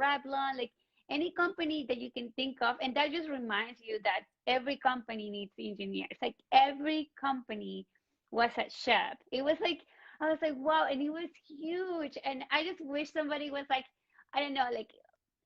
Revlon, like any company that you can think of. And that just reminds you that every company needs engineers. Like every company was a chef. It was like, I was like, wow, and it was huge. And I just wish somebody was like, I don't know, like,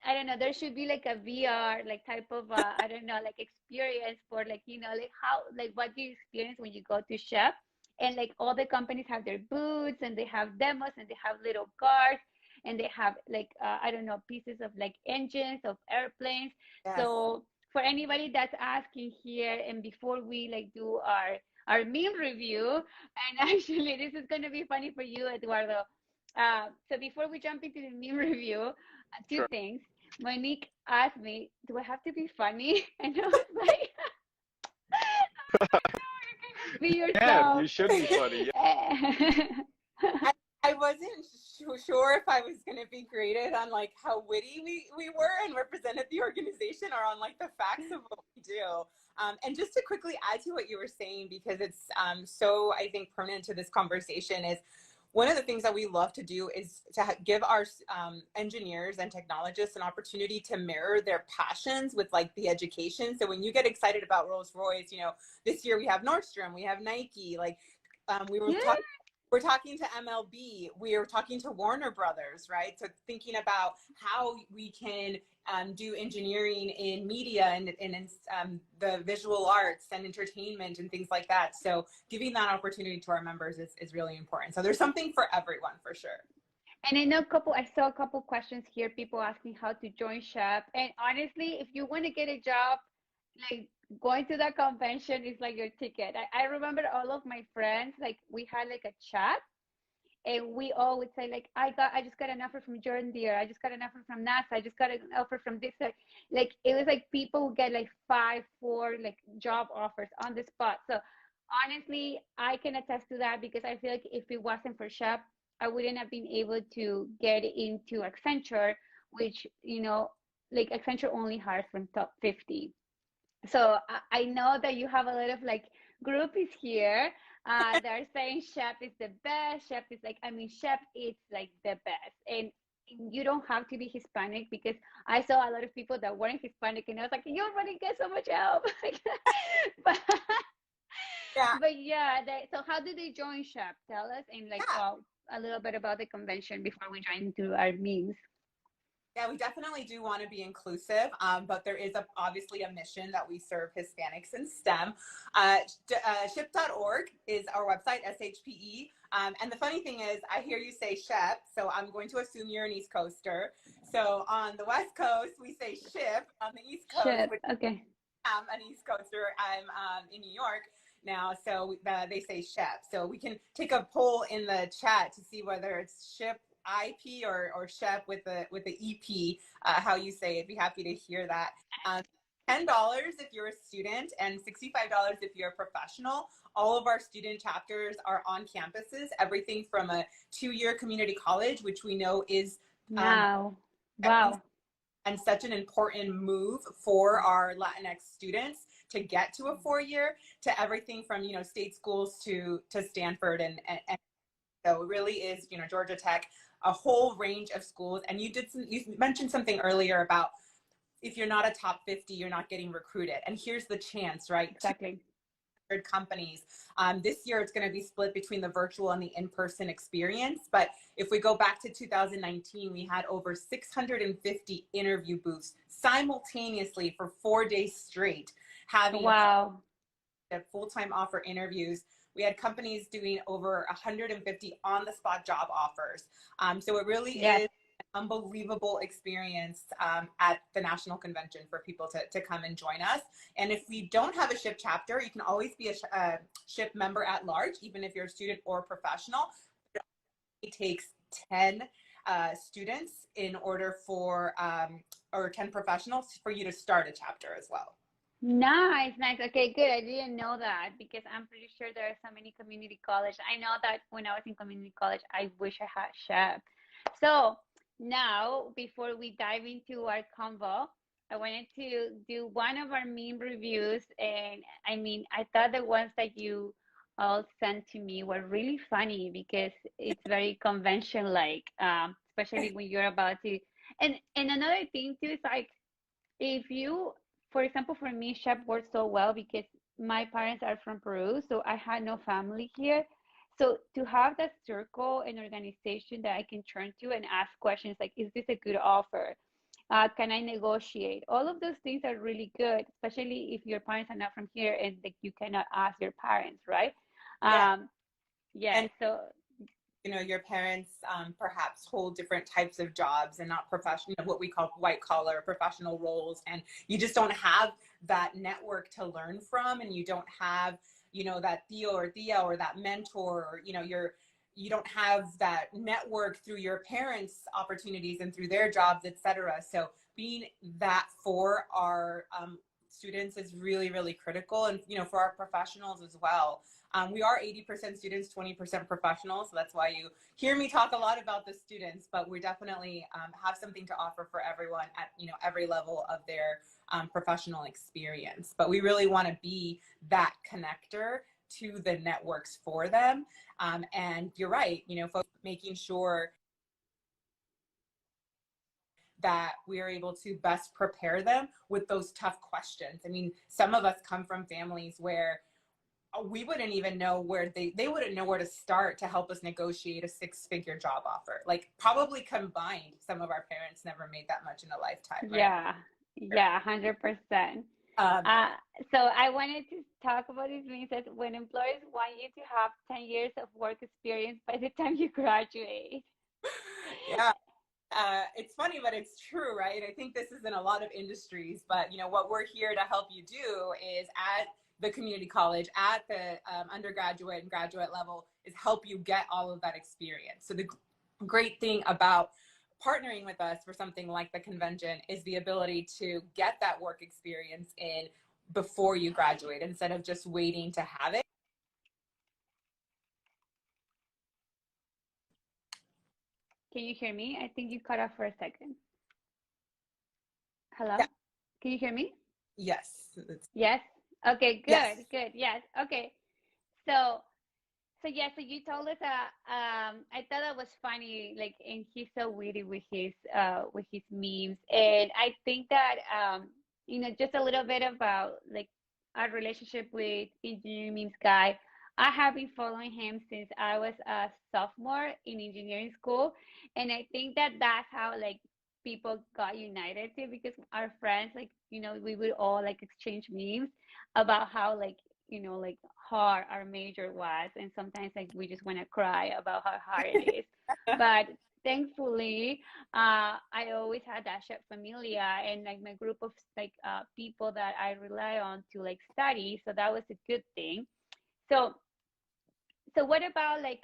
I don't know, there should be like a VR, like type of, I don't know, like experience for like, you know, like how, like what you experience when you go to chef. And like all the companies have their booths and they have demos and they have little cars and they have like, I don't know, pieces of like engines of airplanes. Yes. So for anybody that's asking here, and before we like do our meme review, and actually this is going to be funny for you, Eduardo. So before we jump into the meme review, two Sure. things. Monique asked me, "Do I have to be funny?" And I was like, "No, you can just be Yeah, yourself." you should be funny. I wasn't sure if I was going to be graded on like how witty we were and represented the organization, or on like the facts of what we do. And just to quickly add to what you were saying, because it's so, I think, pertinent to this conversation, is one of the things that we love to do is to give our engineers and technologists an opportunity to mirror their passions with like the education. So when you get excited about Rolls-Royce, you know, this year we have Nordstrom, we have Nike, like we were Yeah. talking. We're talking to MLB. We are talking to Warner Brothers, right? So thinking about how we can do engineering in media and in the visual arts and entertainment and things like that. So giving that opportunity to our members is really important. So there's something for everyone, for sure. And I saw a couple questions here, people asking how to join SHAP. And honestly, if you want to get a job, like going to that convention is like your ticket. I remember all of my friends, like we had like a chat and we all would say like, I just got an offer from Jordan Deere. I just got an offer from NASA. I just got an offer from this. Like it was like people would get like 4 like job offers on the spot. So honestly, I can attest to that because I feel like if it wasn't for SHAP, I wouldn't have been able to get into Accenture, which, you know, like Accenture only hires from top 50. So I know that you have a lot of like groupies here. They're saying chef is the best. Chef is like, I mean, chef is like the best. And you don't have to be Hispanic because I saw a lot of people that weren't Hispanic and I was like, you already get so much help. but, Yeah. but yeah, so how did they join chef? Tell us and like Yeah. a little bit about the convention before we join into our memes. Yeah, we definitely do want to be inclusive, but there is obviously a mission that we serve Hispanics in STEM. Ship.org is our website, SHPE. And the funny thing is, I hear you say SHEP, so I'm going to assume you're an East Coaster. So on the West Coast, we say SHIP. On the East Coast, Chef, which okay. I'm an East Coaster, I'm in New York now, so they say SHEP. So we can take a poll in the chat to see whether it's SHIP IP or Shep with the EP, how you say it. Be happy to hear that. $10 if you're a student and $65 if you're a professional. All of our student chapters are on campuses, everything from a 2-year community college, which we know is Now, wow. and such an important move for our Latinx students to get to a 4-year, to everything from, you know, state schools to Stanford and so it really is, you know, Georgia Tech, a whole range of schools. And you mentioned something earlier about if you're not a top 50, you're not getting recruited. And here's the chance, right? Exactly. 200 companies. This year, it's going to be split between the virtual and the in-person experience. But if we go back to 2019, we had over 650 interview booths simultaneously for 4 days straight, having Wow. full-time offer interviews. We had companies doing over 150 on-the-spot job offers. So it really Yes. is an unbelievable experience at the national convention for people to come and join us. And if we don't have a SHIP chapter, you can always be a SHIP member at large, even if you're a student or professional. It takes 10 students in order for, or 10 professionals for you to start a chapter as well. Nice, nice. Okay, good. I didn't know that because I'm pretty sure there are so many community college. I know that when I was in community college, I wish I had SHEP. So now, before we dive into our convo, I wanted to do one of our meme reviews. And I mean, I thought the ones that you all sent to me were really funny because it's very convention-like, especially when you're about to And another thing too is like if you, for example, for me, Chef worked so well because my parents are from Peru, so I had no family here. So to have that circle and organization that I can turn to and ask questions like, is this a good offer? Can I negotiate? All of those things are really good, especially if your parents are not from here and like you cannot ask your parents, right? Yeah. Um, yeah. And So your parents perhaps hold different types of jobs and not professional, what we call white collar professional roles, and you just don't have that network to learn from, and you don't have that Theo or Thea or that mentor, or you don't have that network through your parents' opportunities and through their jobs, etc. So being that for our students is really, really critical, and for our professionals as well. We are 80% students, 20% professionals. So that's why you hear me talk a lot about the students, but we definitely have something to offer for everyone at every level of their professional experience. But we really want to be that connector to the networks for them. And you're right, folks, making sure that we are able to best prepare them with those tough questions. I mean, some of us come from families where we wouldn't even know where they wouldn't know where to start to help us negotiate a 6-figure job offer. Like probably combined, some of our parents never made that much in a lifetime, right? yeah, yeah, 100%. Um, Uh, so I wanted to talk about this means that when employers want you to have 10 years of work experience by the time you graduate. yeah, it's funny, but it's true, right? I think this is in a lot of industries, but what we're here to help you do is at the community college, at the undergraduate and graduate level, is help you get all of that experience. So the great thing about partnering with us for something like the convention is the ability to get that work experience in before you graduate instead of just waiting to have it. Can you hear me? I think you cut off for a second. Yeah. Hello? Can you hear me? Yes. Yes? Okay, Yes. good, good. Yes. Okay. So so yeah, so you told us I thought that was funny, like and he's so witty with his memes. And I think that just a little bit about like our relationship with engineering memes guy. I have been following him since I was a sophomore in engineering school, and I think that that's how like people got united too, because our friends like we would all like exchange memes about how like hard our major was, and sometimes like we just want to cry about how hard it is. But thankfully, I always had that shared familia and like my group of like people that I rely on to like study, so that was a good thing. So what about like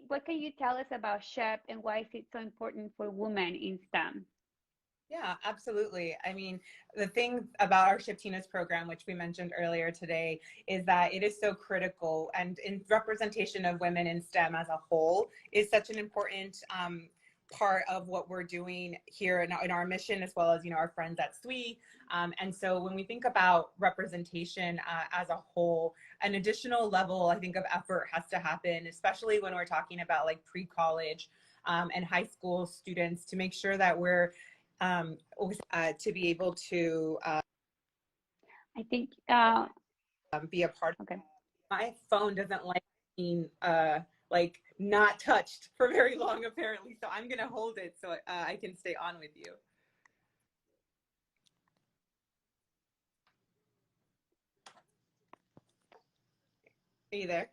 what can you tell us about SHEP and why is it so important for women in STEM? Yeah, absolutely. I mean, the thing about our Shiptinas program, which we mentioned earlier today, is that it is so critical, and in representation of women in STEM as a whole is such an important part of what we're doing here in our mission, as well as our friends at SWE. And so when we think about representation as a whole, an additional level, I think, of effort has to happen, especially when we're talking about like pre-college and high school students, to make sure that we're to be able to I think be a part of. okay. My phone doesn't like being like not touched for very long, apparently, so I'm gonna hold it so I can stay on with you. Are you there?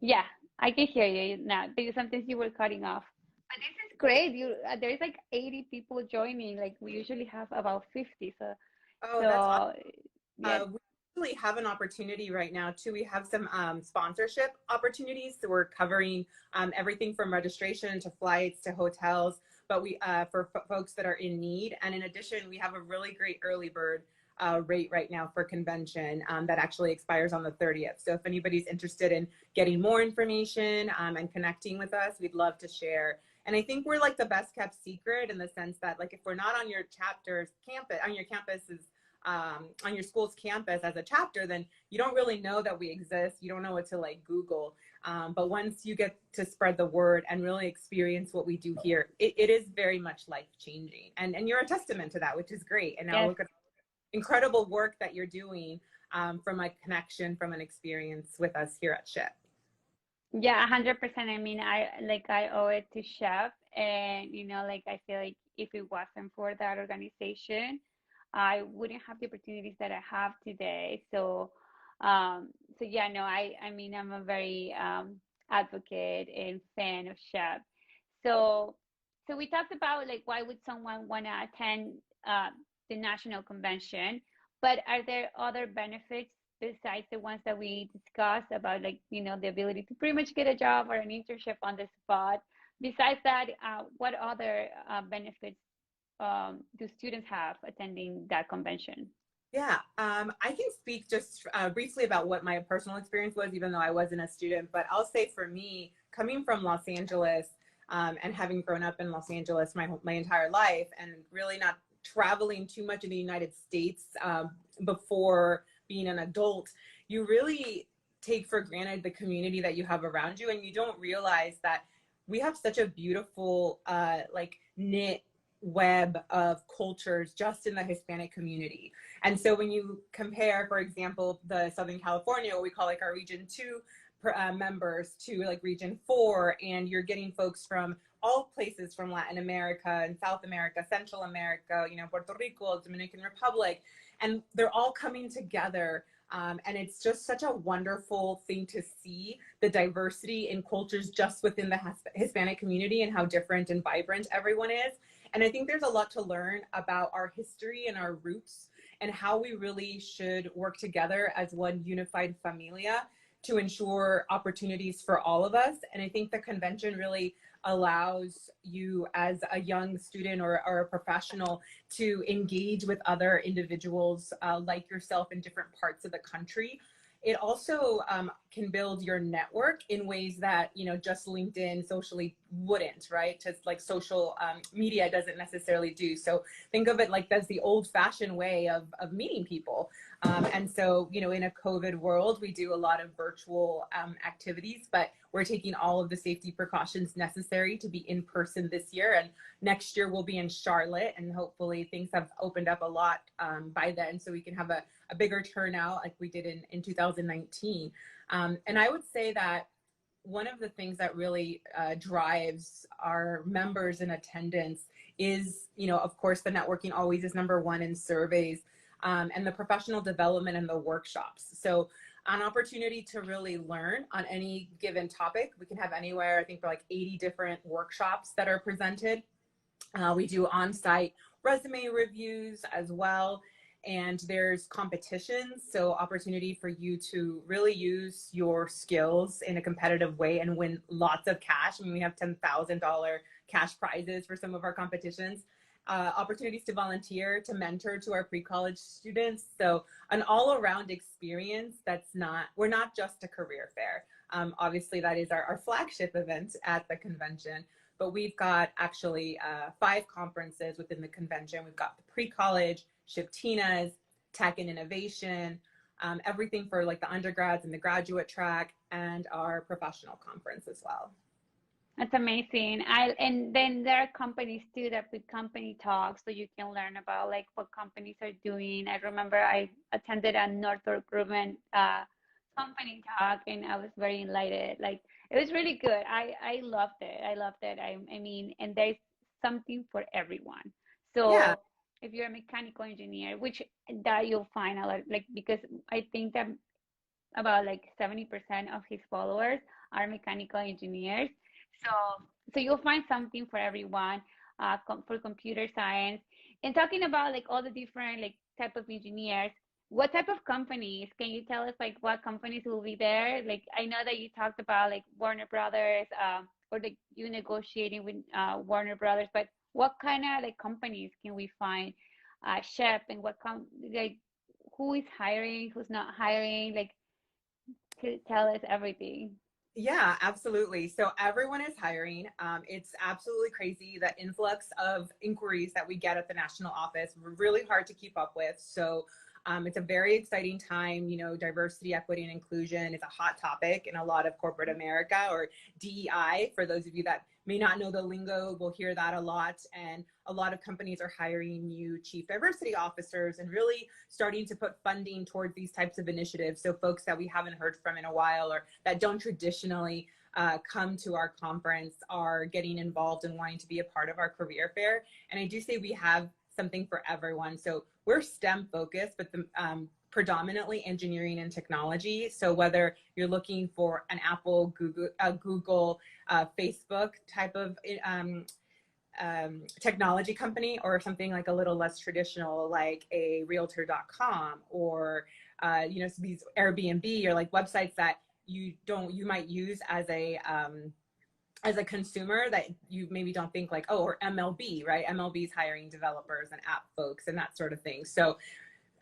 Yeah, I can hear you now because sometimes you were cutting off. But this is great. There's like 80 people joining. Like we usually have about 50. So Oh, that's awesome. so yeah. We really have an opportunity right now too. We have some sponsorship opportunities. So we're covering everything from registration to flights to hotels, but we for folks that are in need. And in addition, we have a really great early bird rate right now for convention that actually expires on the 30th. So if anybody's interested in getting more information and connecting with us, we'd love to share. And I think we're like the best kept secret in the sense that like if we're not on your chapter's campus, on your campus's on your school's campus as a chapter, then you don't really know that we exist. You don't know what to like Google. But once you get to spread the word and really experience what we do here, it is very much life changing. And you're a testament to that, which is great. And now Yes. look at incredible work that you're doing from a connection, from an experience with us here at SHIP. Yeah, 100%. I mean, I owe it to Chef, and like I feel like if it wasn't for that organization, I wouldn't have the opportunities that I have today. So yeah, no, I mean, I'm a very advocate and fan of Chef. So so we talked about like why would someone want to attend uh, the national convention, but are there other benefits besides the ones that we discussed about like the ability to pretty much get a job or an internship on the spot? Besides that, what other benefits do students have attending that convention? Yeah, I can speak just briefly about what my personal experience was, even though I wasn't a student. But I'll say for me, coming from Los Angeles and having grown up in Los Angeles my entire life, and really not traveling too much in the United States before being an adult, you really take for granted the community that you have around you, and you don't realize that we have such a beautiful like knit web of cultures just in the Hispanic community. And so when you compare, for example, the Southern California, what we call like our region 2 members to like region 4, and you're getting folks from all places from Latin America and South America, Central America, Puerto Rico, Dominican Republic, and they're all coming together. And it's just such a wonderful thing to see the diversity in cultures just within the Hispanic community and how different and vibrant everyone is. And I think there's a lot to learn about our history and our roots and how we really should work together as one unified familia to ensure opportunities for all of us. And I think the convention really allows you as a young student or a professional to engage with other individuals like yourself in different parts of the country. It also can build your network in ways that just LinkedIn socially wouldn't, right? Just like social media doesn't necessarily do. So think of it like that's the old-fashioned way of meeting people. And so in a COVID world, we do a lot of virtual activities, but we're taking all of the safety precautions necessary to be in person this year. And next year we'll be in Charlotte, and hopefully things have opened up a lot by then, so we can have a bigger turnout like we did in 2019. And I would say that one of the things that really drives our members in attendance is, of course, the networking always is number one in surveys, and the professional development and the workshops. So an opportunity to really learn on any given topic. We can have anywhere, I think, for like 80 different workshops that are presented. We do on-site resume reviews as well. And there's competitions, so opportunity for you to really use your skills in a competitive way and win lots of cash. I mean, we have $10,000 cash prizes for some of our competitions. Opportunities to volunteer, to mentor to our pre-college students. So an all-around experience we're not just a career fair. Obviously, that is our flagship event at the convention, but we've got actually 5 conferences within the convention. We've got the pre-college, SHIPTINA's, Tech and Innovation, everything for like the undergrads and the graduate track, and our professional conference as well. That's amazing. And then there are companies too that put company talks, so you can learn about like what companies are doing. I remember I attended a Northrop Grumman company talk, and I was very enlightened. Like it was really good. I loved it. I loved it. I mean, and there's something for everyone. Yeah. So if you're a mechanical engineer, which that you'll find a lot, like because I think that about like 70% of his followers are mechanical engineers. So, so you'll find something for everyone, for computer science. And talking about like all the different like type of engineers, what type of companies? Can you tell us like what companies will be there? Like I know that you talked about like Warner Brothers, or like you negotiating with Warner Brothers, but what kind of like companies can we find? Chef, and like who is hiring, who's not hiring? Like to tell us everything. Yeah, absolutely. So everyone is hiring. It's absolutely crazy, the influx of inquiries that we get at the national office, really hard to keep up with. So It's a very exciting time. You know, diversity, equity, and inclusion is a hot topic in a lot of corporate America, or DEI. For those of you that may not know the lingo, we'll hear that a lot. And a lot of companies are hiring new chief diversity officers and really starting to put funding towards these types of initiatives. So folks that we haven't heard from in a while, or that don't traditionally come to our conference, are getting involved and wanting to be a part of our career fair. And I do say we have something for everyone. So we're STEM focused, but predominantly engineering and technology. So whether you're looking for an Apple, Google, Facebook type of technology company, or something like a little less traditional, like a realtor.com, or you know, so these Airbnb, or like websites that you might use as a consumer, that you maybe don't think like, oh, or MLB, right? MLB is hiring developers and app folks and that sort of thing. So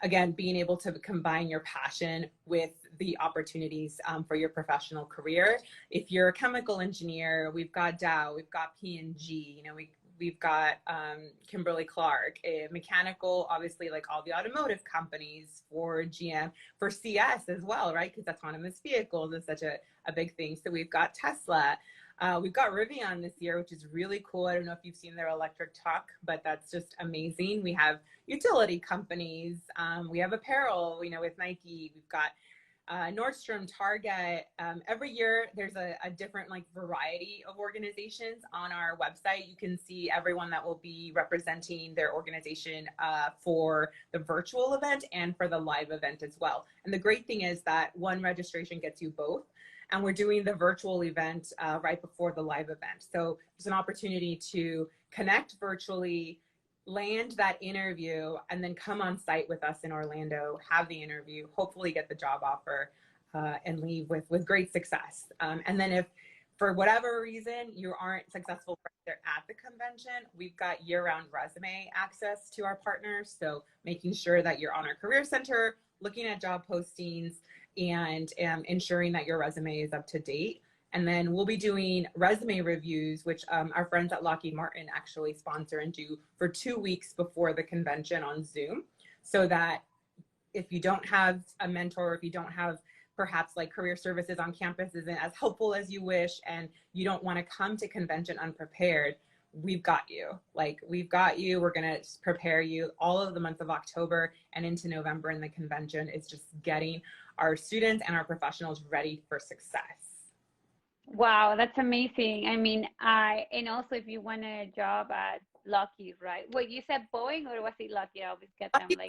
again, being able to combine your passion with the opportunities for your professional career. If you're a chemical engineer, we've got Dow, we've got P&G, you know, we've got Kimberly Clark. Mechanical, obviously, like all the automotive companies, for GM, for CS as well, right? Because autonomous vehicles is such a big thing. So we've got Tesla. We've got Rivian this year, which is really cool. I don't know if you've seen their electric truck, but that's just amazing. We have utility companies. We have apparel, you know, with Nike. We've got Nordstrom, Target. Every year there's a different like variety of organizations on our website. You can see everyone that will be representing their organization for the virtual event and for the live event as well. And the great thing is that one registration gets you both. And we're doing the virtual event right before the live event. So there's an opportunity to connect virtually, land that interview, and then come on site with us in Orlando, have the interview, hopefully get the job offer, and leave with great success. And then if for whatever reason you aren't successful right there at the convention, we've got year-round resume access to our partners. So making sure that you're on our Career Center, looking at job postings, and ensuring that your resume is up to date. And then we'll be doing resume reviews, which our friends at Lockheed Martin actually sponsor and do for 2 weeks before the convention on Zoom. So that if you don't have a mentor, if you don't have perhaps like career services on campus isn't as helpful as you wish, and you don't want to come to convention unprepared, we've got you. Like, we've got you. We're going to prepare you all of the month of October and into November in the convention. It's just getting our students and our professionals ready for success. Wow, that's amazing. I mean, and also if you want a job at Lockheed, right? Wait, you said Boeing or was it Lockheed? I always get them like.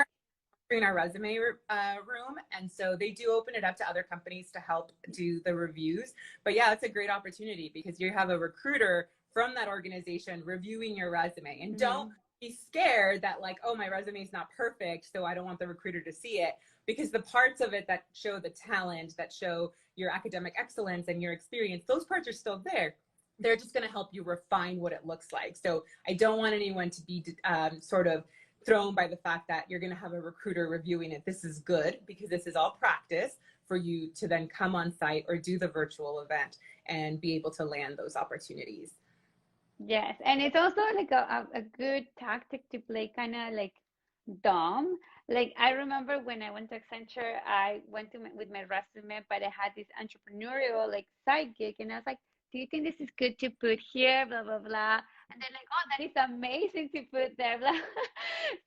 In our resume room, and so they do open it up to other companies to help do the reviews. But yeah, it's a great opportunity because you have a recruiter from that organization reviewing your resume. And don't be scared that like, oh, my resume is not perfect, so I don't want the recruiter to see it, because the parts of it that show the talent, that show your academic excellence and your experience, those parts are still there. They're just going to help you refine what it looks like. So I don't want anyone to be sort of thrown by the fact that you're going to have a recruiter reviewing it. This is good because this is all practice for you to then come on site or do the virtual event and be able to land those opportunities. Yes, and it's also like a good tactic to play kind of like dumb. Like I remember when I went to Accenture, I went to with my resume, but I had this entrepreneurial like side gig, and I was like, "Do you think this is good to put here?" Blah blah blah, and they're like, "Oh, that is amazing to put there." Blah.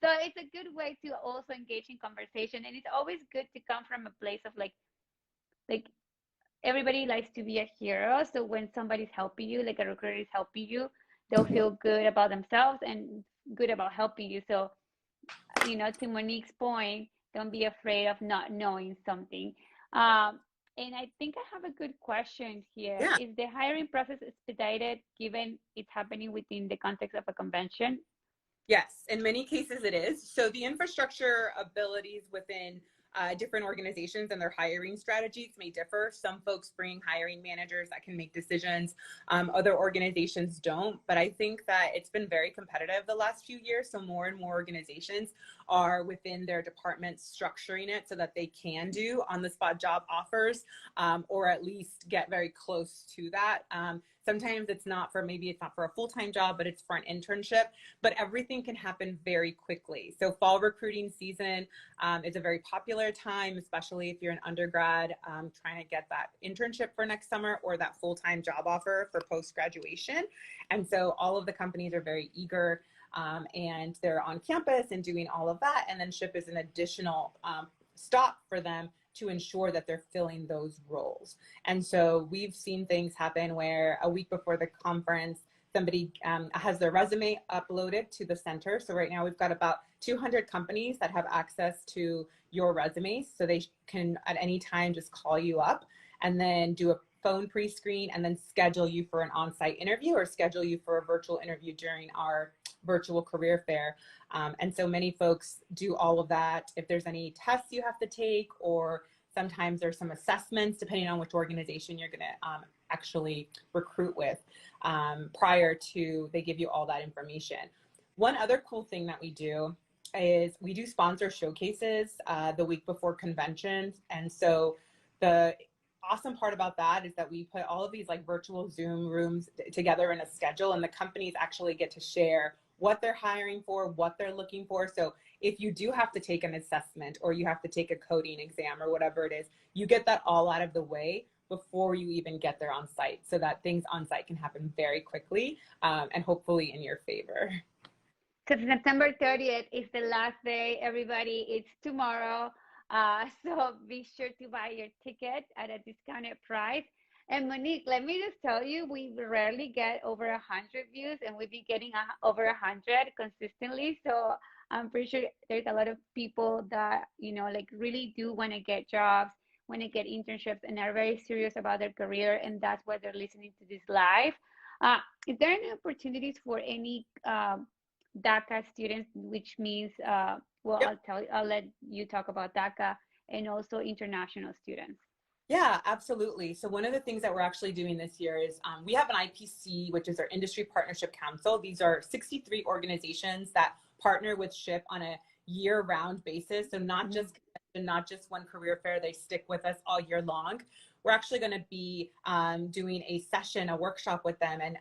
So it's a good way to also engage in conversation, and it's always good to come from a place of like everybody likes to be a hero. So when somebody's helping you, like a recruiter is helping you, they'll feel good about themselves and good about helping you. So, you know, to Monique's point, don't be afraid of not knowing something. And I think I have a good question here. Yeah. Is the hiring process expedited given it's happening within the context of a convention? Yes, in many cases it is. So the infrastructure abilities within different organizations and their hiring strategies may differ. Some folks bring hiring managers that can make decisions. Other organizations don't. But I think that it's been very competitive the last few years. So more and more organizations are within their departments structuring it so that they can do on-the-spot job offers, or at least get very close to that. Sometimes it's not for, maybe it's not for a full-time job, but it's for an internship, but everything can happen very quickly. So fall recruiting season is a very popular time, especially if you're an undergrad trying to get that internship for next summer or that full-time job offer for post-graduation. And so all of the companies are very eager and they're on campus and doing all of that. And then SHIP is an additional stop for them to ensure that they're filling those roles. And so we've seen things happen where a week before the conference, somebody has their resume uploaded to the center. So right now we've got about 200 companies that have access to your resumes. So they can at any time just call you up and then do a phone pre-screen and then schedule you for an on-site interview or schedule you for a virtual interview during our virtual career fair. And so many folks do all of that. If there's any tests you have to take, or sometimes there's some assessments depending on which organization you're going to actually recruit with prior to they give you all that information. One other cool thing that we do is we do sponsor showcases the week before conventions. And so the awesome part about that is that we put all of these like virtual Zoom rooms together in a schedule, and the companies actually get to share what they're hiring for, what they're looking for. So if you do have to take an assessment or you have to take a coding exam or whatever it is, you get that all out of the way before you even get there on site, so that things on site can happen very quickly and hopefully in your favor. So September 30th is the last day, everybody. It's tomorrow. So be sure to buy your ticket at a discounted price. And Monique, let me just tell you, we rarely get over 100 views, and we've been getting over 100 consistently. So I'm pretty sure there's a lot of people that, you know, like really do want to get jobs, want to get internships, and are very serious about their career. And that's why they're listening to this live. Is there any opportunities for any DACA students, which means, well, Yep. I'll let you talk about DACA, and also international students? Yeah, absolutely. So one of the things that we're actually doing this year is we have an IPC, which is our Industry Partnership Council. These are 63 organizations that partner with SHIP on a year-round basis. So not just one career fair, they stick with us all year long. We're actually going to be doing a session, a workshop with them, and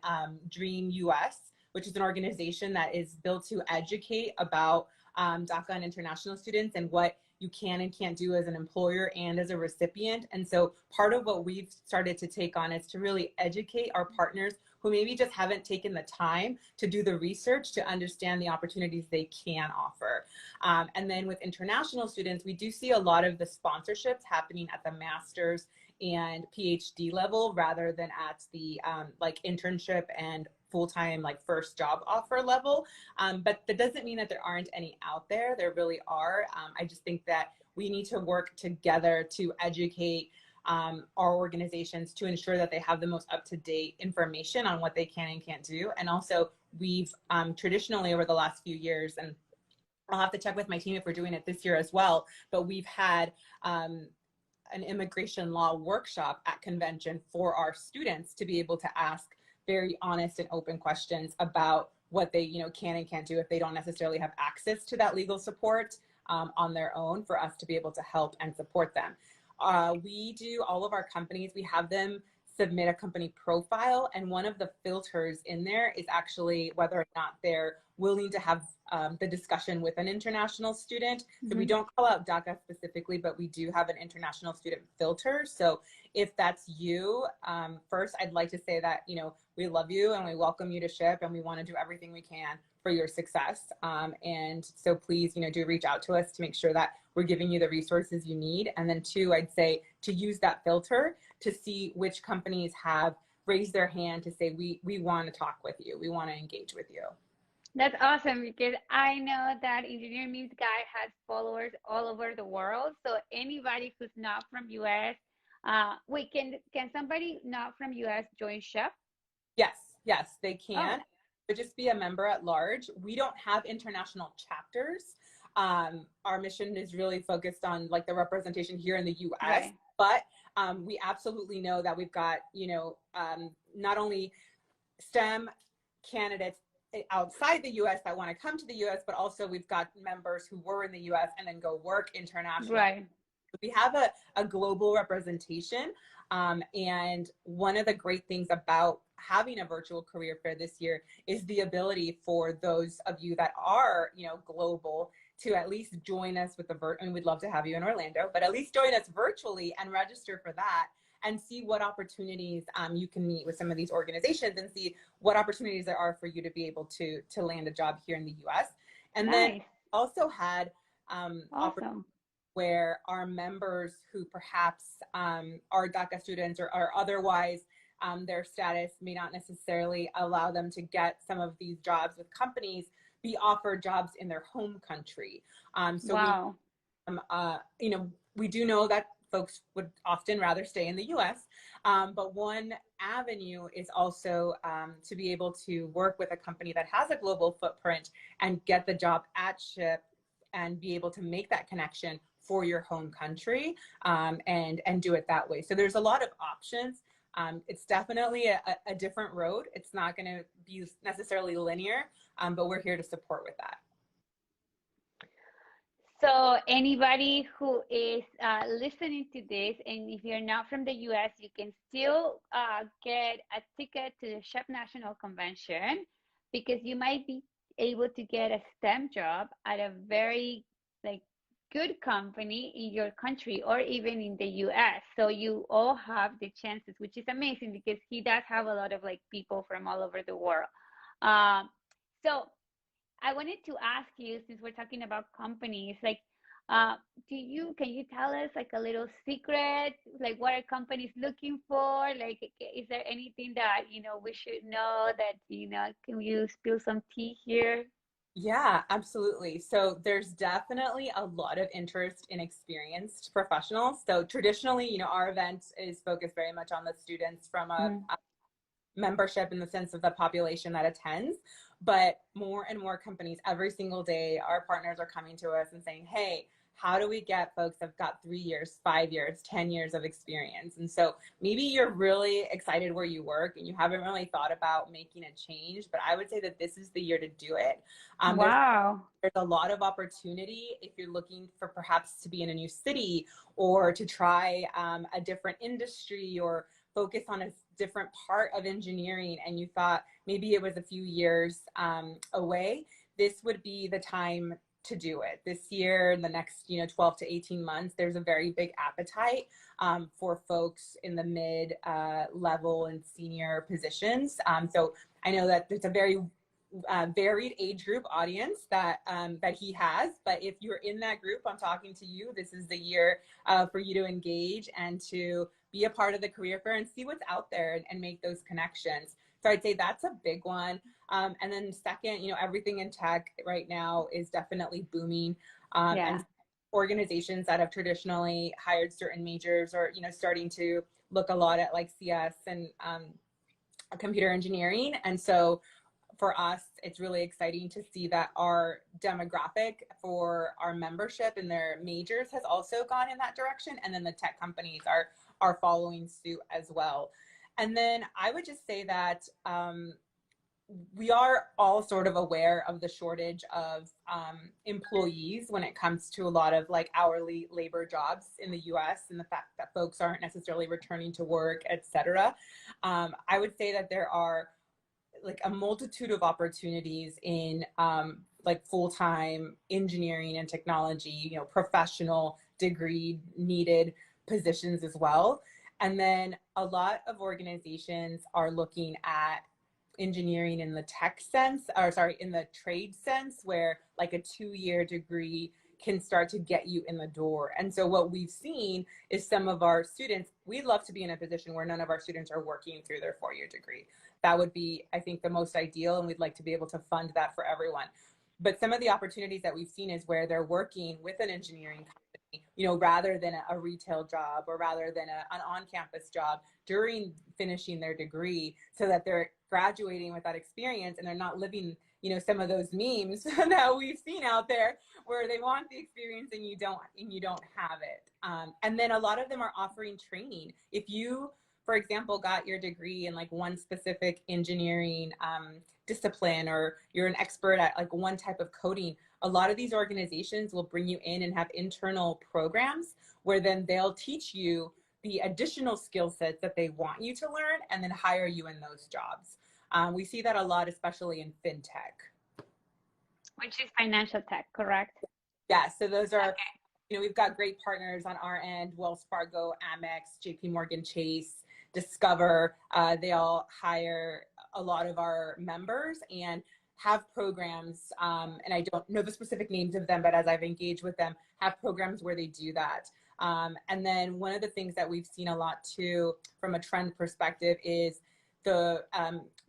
Dream US, which is an organization that is built to educate about DACA and international students and what you can and can't do as an employer and as a recipient. And so part of what we've started to take on is to really educate our partners who maybe just haven't taken the time to do the research to understand the opportunities they can offer. And then with international students, we do see a lot of the sponsorships happening at the master's and PhD level rather than at the like internship and full-time like first job offer level. But that doesn't mean that there aren't any out there. There really are. I just think that we need to work together to educate our organizations to ensure that they have the most up-to-date information on what they can and can't do. And also we've traditionally over the last few years, and I'll have to check with my team if we're doing it this year as well, but we've had an immigration law workshop at convention for our students to be able to ask very honest and open questions about what they can and can't do if they don't necessarily have access to that legal support on their own, for us to be able to help and support them. We do all of our companies, we have them submit a company profile, and one of the filters in there is actually whether or not they're willing to have the discussion with an international student. So we don't call out DACA specifically, but we do have an international student filter. So if that's you, first, I'd like to say that, we love you and we welcome you to SHIP, and we want to do everything we can for your success. And so please, do reach out to us to make sure that we're giving you the resources you need. And then two, I'd say to use that filter to see which companies have raised their hand to say, we want to talk with you. We want to engage with you. That's awesome, because I know that Engineer Memes Guy has followers all over the world. So anybody who's not from US, wait, can somebody not from US join SHIP? Yes, they can. Oh. But just be a member at large. We don't have international chapters. Our mission is really focused on like the representation here in the US, right. But we absolutely know that we've got, not only STEM candidates outside the US that want to come to the US, but also we've got members who were in the US and then go work internationally. Right. We have a global representation. And one of the great things about having a virtual career fair this year is the ability for those of you that are, global, to at least join us with and we'd love to have you in Orlando, but at least join us virtually and register for that and see what opportunities you can meet with some of these organizations and see what opportunities there are for you to be able to land a job here in the US. And then Nice. also had Awesome. where our members who perhaps are DACA students or are otherwise their status may not necessarily allow them to get some of these jobs with companies, be offered jobs in their home country. So Wow. we do know that folks would often rather stay in the US, but one avenue is also to be able to work with a company that has a global footprint and get the job at SHIP and be able to make that connection for your home country, and do it that way. So there's a lot of options. It's definitely a different road. It's not going to be necessarily linear, but we're here to support with that. So anybody who is listening to this, and if you're not from the US, you can still get a ticket to the SHEP National Convention, because you might be able to get a STEM job at a very like good company in your country or even in the US. So you all have the chances, which is amazing because he does have a lot of like people from all over the world. So I wanted to ask you, since we're talking about companies, like, uh, can you tell us like a little secret, like what are companies looking for? Like, is there anything that, we should know that, can you spill some tea here? Yeah, absolutely. So there's definitely a lot of interest in experienced professionals. So traditionally, our event is focused very much on the students from Mm. a membership in the sense of the population that attends. But more and more companies every single day, our partners are coming to us and saying, hey, how do we get folks that've got 3 years, 5 years, 10 years of experience? And so maybe you're really excited where you work and you haven't really thought about making a change, but I would say that this is the year to do it. Wow. There's a lot of opportunity if you're looking for perhaps to be in a new city or to try a different industry or focus on a different part of engineering and you thought maybe it was a few years away. This would be the time to do it. This year, in the next 12 to 18 months, there's a very big appetite for folks in the mid level and senior positions. So I know that there's a very varied age group audience that he has, but if you're in that group, I'm talking to you. This is the year for you to engage and to be a part of the career fair and see what's out there and make those connections. So I'd say that's a big one. And then second, everything in tech right now is definitely booming. Yeah. And organizations that have traditionally hired certain majors are, starting to look a lot at like CS and computer engineering. And so for us, it's really exciting to see that our demographic for our membership and their majors has also gone in that direction. And then the tech companies are following suit as well. And then I would just say that we are all sort of aware of the shortage of employees when it comes to a lot of like hourly labor jobs in the US and the fact that folks aren't necessarily returning to work, et cetera. I would say that there are like a multitude of opportunities in like full-time engineering and technology, professional degree needed positions as well. And then a lot of organizations are looking at engineering in the tech sense, or sorry, in the trade sense, where like a 2-year degree can start to get you in the door. And so what we've seen is some of our students, we'd love to be in a position where none of our students are working through their 4-year degree. That would be, I think, the most ideal, and we'd like to be able to fund that for everyone. But some of the opportunities that we've seen is where they're working with an engineering company, rather than a retail job or rather than an on-campus job during finishing their degree, so that they're graduating with that experience and they're not living, some of those memes that we've seen out there where they want the experience and you don't have it. And then a lot of them are offering training. If you, for example, got your degree in like one specific engineering discipline, or you're an expert at like one type of coding, a lot of these organizations will bring you in and have internal programs where then they'll teach you the additional skill sets that they want you to learn and then hire you in those jobs. We see that a lot, especially in fintech. Which is financial tech, correct? Yeah, so those are, Okay. we've got great partners on our end: Wells Fargo, Amex, JP Morgan Chase, Discover. They all hire a lot of our members and have programs, and I don't know the specific names of them, but as I've engaged with them, have programs where they do that. And then one of the things that we've seen a lot too from a trend perspective is the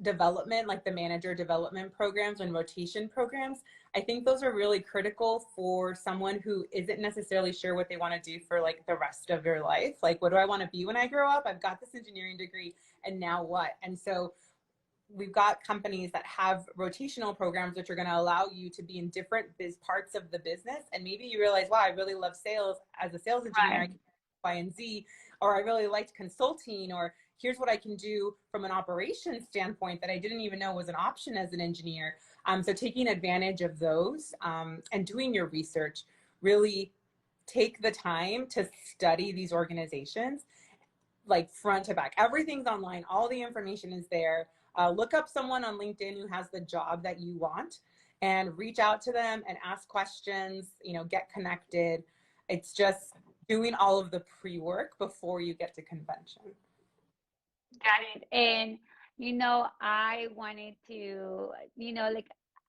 development, like the manager development programs and rotation programs. I think those are really critical for someone who isn't necessarily sure what they want to do for like the rest of their life. Like, what do I want to be when I grow up? I've got this engineering degree, and now what? And so we've got companies that have rotational programs which are going to allow you to be in different parts of the business, and maybe you realize, wow, I really love sales. As a sales engineer, Right. I can do Y and Z, or I really liked consulting, or here's what I can do from an operations standpoint that I didn't even know was an option as an engineer. So taking advantage of those, and doing your research, really take the time to study these organizations like front to back. Everything's online. All the information is there. Look up someone on LinkedIn who has the job that you want and reach out to them and ask questions, get connected. It's just doing all of the pre-work before you get to convention. Got it. And I wanted to, like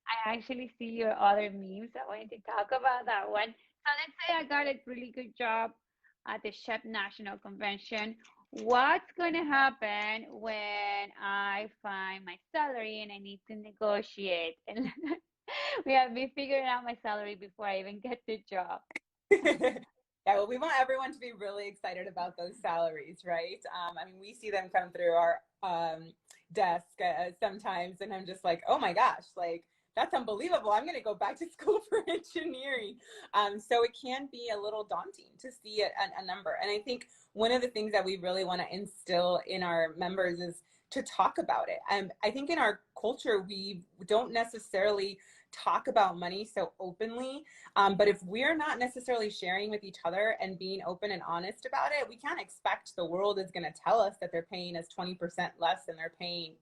I actually see your other memes. I wanted to talk about that one. So let's say I got a really good job at the Chef National Convention. What's going to happen when I find my salary and I need to negotiate? And we have been figuring out my salary before I even get the job. Yeah, well, we want everyone to be really excited about those salaries, right? I mean, we see them come through our desk sometimes, and I'm just like, oh my gosh, like that's unbelievable. I'm going to go back to school for engineering. So it can be a little daunting to see a number. And I think one of the things that we really want to instill in our members is to talk about it. And I think in our culture, we don't necessarily talk about money so openly. But if we're not necessarily sharing with each other and being open and honest about it, we can't expect the world is going to tell us that they're paying us 20% less than they're paying,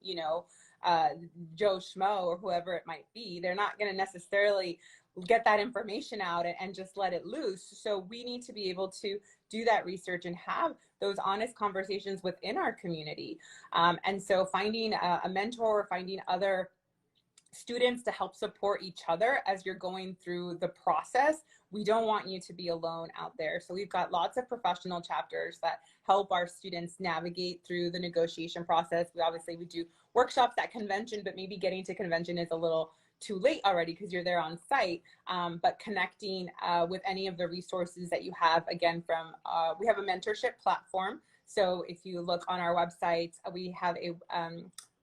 Joe Schmo or whoever it might be. They're not going to necessarily get that information out and just let it loose. So we need to be able to do that research and have those honest conversations within our community. And so finding a mentor, finding other students to help support each other as you're going through the process. We don't want you to be alone out there. So we've got lots of professional chapters that help our students navigate through the negotiation process. We do workshops at convention, but maybe getting to convention is a little too late already because you're there on site. But connecting with any of the resources that you have, again, we have a mentorship platform. So if you look on our website, we have a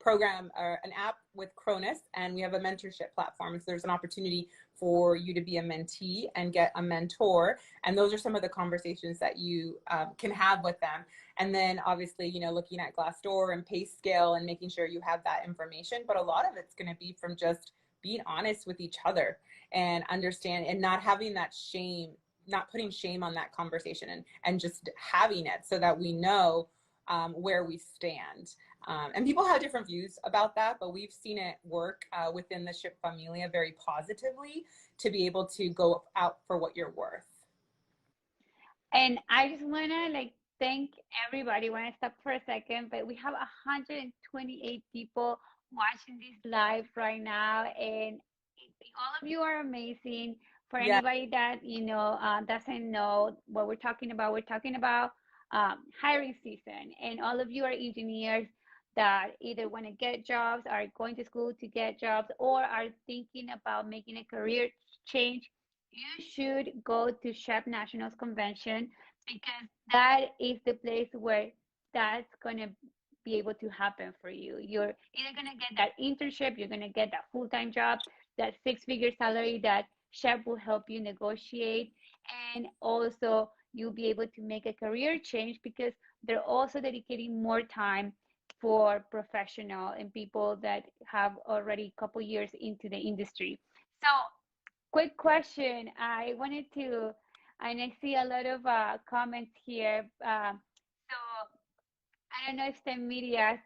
program or an app with Cronus, and we have a mentorship platform. So there's an opportunity for you to be a mentee and get a mentor. And those are some of the conversations that you can have with them. And then obviously, looking at Glassdoor and pay scale and making sure you have that information. But a lot of it's going to be from just being honest with each other and understand and not having that shame, not putting shame on that conversation and just having it so that we know where we stand. And people have different views about that, but we've seen it work within the Ship Familia very positively to be able to go out for what you're worth. And I just want to thank everybody. When I stop for a second, but we have 128 people watching this live right now, and all of you are amazing. For Yeah. anybody that doesn't know what we're talking about hiring season, and all of you are engineers that either want to get jobs, are going to school to get jobs, or are thinking about making a career change. You should go to Chef Nationals Convention because that is the place where that's going to be able to happen for you. You're either going to get that internship, you're going to get that full-time job, that six-figure salary that Chef will help you negotiate, and also you'll be able to make a career change because they're also dedicating more time for professional and people that have already a couple years into the industry. So quick question. I wanted to, and I see a lot of comments here. So I don't know if STEMedia,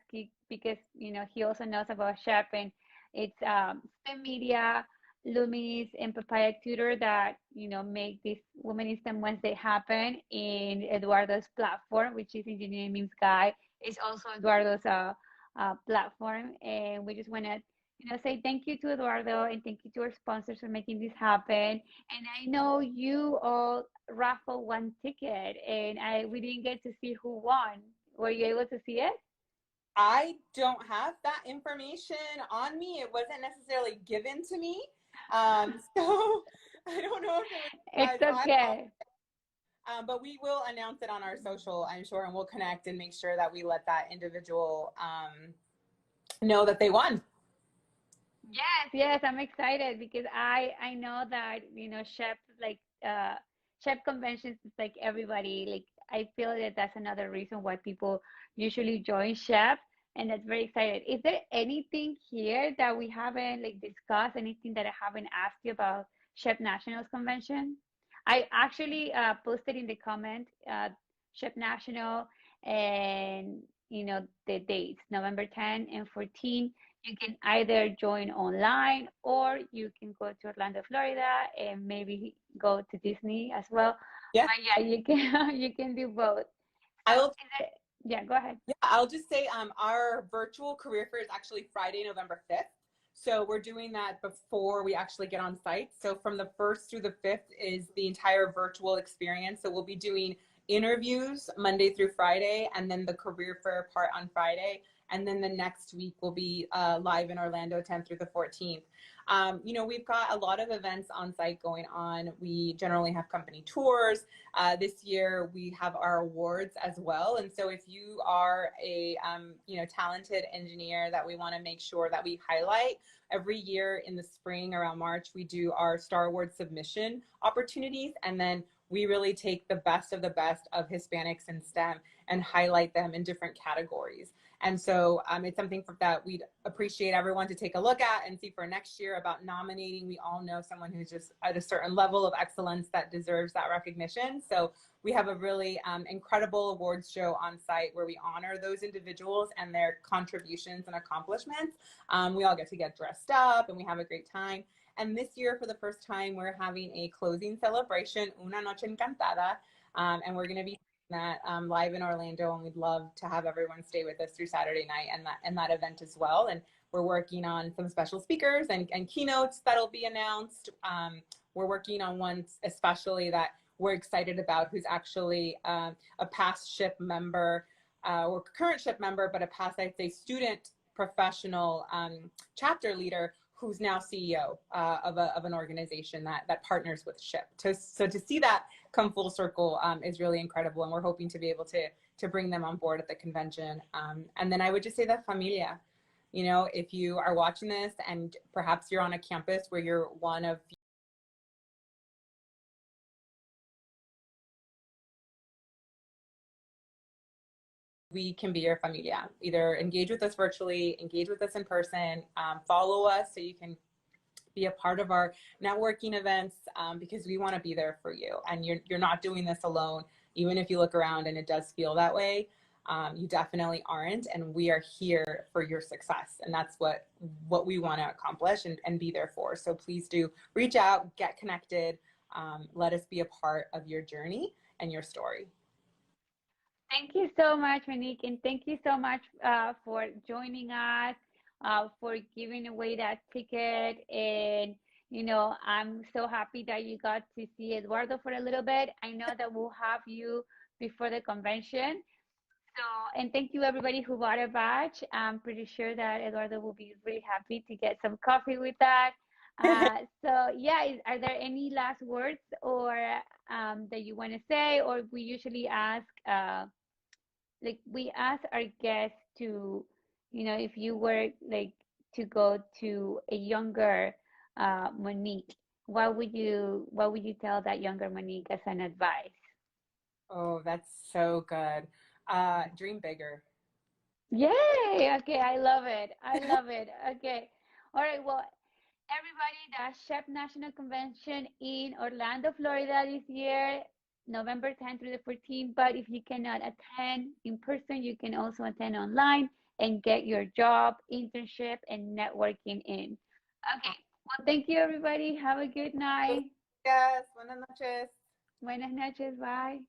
because he also knows about Chef, and it's STEMedia, Lumis, and Papaya Tutor that make this Women in STEM Wednesday happen in Eduardo's platform, which is Engineering Memes Guy. It's also Eduardo's platform, and we just want to say thank you to Eduardo and thank you to our sponsors for making this happen. And I know you all raffle one ticket, and we didn't get to see who won. Were you able to see it? I don't have that information on me. It wasn't necessarily given to me. So I don't know if it was you It's guys. So okay. but we will announce it on our social, I'm sure, and we'll connect and make sure that we let that individual know that they won. Yes, yes, I'm excited because I know that chef chef conventions is like everybody like I feel that that's another reason why people usually join chef, and that's very excited. Is there anything here that we haven't like discussed? Anything that I haven't asked you about Chef Nationals convention? I actually posted in the comment Chef National, and the dates November 10 and 14. You can either join online or you can go to Orlando, Florida, and maybe go to Disney as well. Yeah, But yeah, you can you can do both. So I will. yeah, go ahead. Yeah, I'll just say our virtual career fair is actually Friday, November 5th. So we're doing that before we actually get on site. So from the 1st through the 5th is the entire virtual experience. So we'll be doing interviews Monday through Friday, and then the career fair part on Friday. And then the next week will be live in Orlando, 10th through the 14th. We've got a lot of events on site going on. We generally have company tours. This year we have our awards as well. And so if you are a talented engineer that we want to make sure that we highlight, every year in the spring around March, we do our Star Award submission opportunities. And then we really take the best of Hispanics in STEM and highlight them in different categories. And so it's something that we'd appreciate everyone to take a look at and see for next year about nominating. We all know someone who's just at a certain level of excellence that deserves that recognition. So we have a really incredible awards show on site where we honor those individuals and their contributions and accomplishments. We all get to get dressed up and we have a great time. And this year, for the first time, we're having a closing celebration, Una Noche Encantada, and we're going to be that live in Orlando, and we'd love to have everyone stay with us through Saturday night and that event as well. And we're working on some special speakers and keynotes that'll be announced. We're working on one especially that we're excited about, who's actually a past SHIP member or current SHIP member, but a past, I'd say, student professional chapter leader who's now CEO of an organization that partners with SHIP. So to see that come full circle is really incredible, and we're hoping to be able to bring them on board at the convention. And then I would just say that familia, if you are watching this and perhaps you're on a campus where you're one of we can be your familia. Either engage with us virtually, engage with us in person, follow us so you can be a part of our networking events because we want to be there for you. And you're not doing this alone. Even if you look around and it does feel that way, you definitely aren't. And we are here for your success. And that's what we want to accomplish and be there for. So please do reach out, get connected. Let us be a part of your journey and your story. Thank you so much, Monique, and thank you so much for joining us, for giving away that ticket. And I'm so happy that you got to see Eduardo for a little bit. I know that we'll have you before the convention. So, and thank you everybody who bought a batch. I'm pretty sure that Eduardo will be really happy to get some coffee with that. So yeah, are there any last words or that you want to say? Or we usually ask, like we ask our guests to, if you were like to go to a younger Monique, what would you tell that younger Monique as an advice? Oh, that's so good. Dream bigger. Yay! Okay, I love it. I love it. Okay. All right. Well, everybody, the Chef National Convention in Orlando, Florida this year. November 10th through the 14th. But if you cannot attend in person, you can also attend online and get your job, internship, and networking in. Okay. Well, thank you, everybody. Have a good night. Yes, buenas noches. Buenas noches. Bye.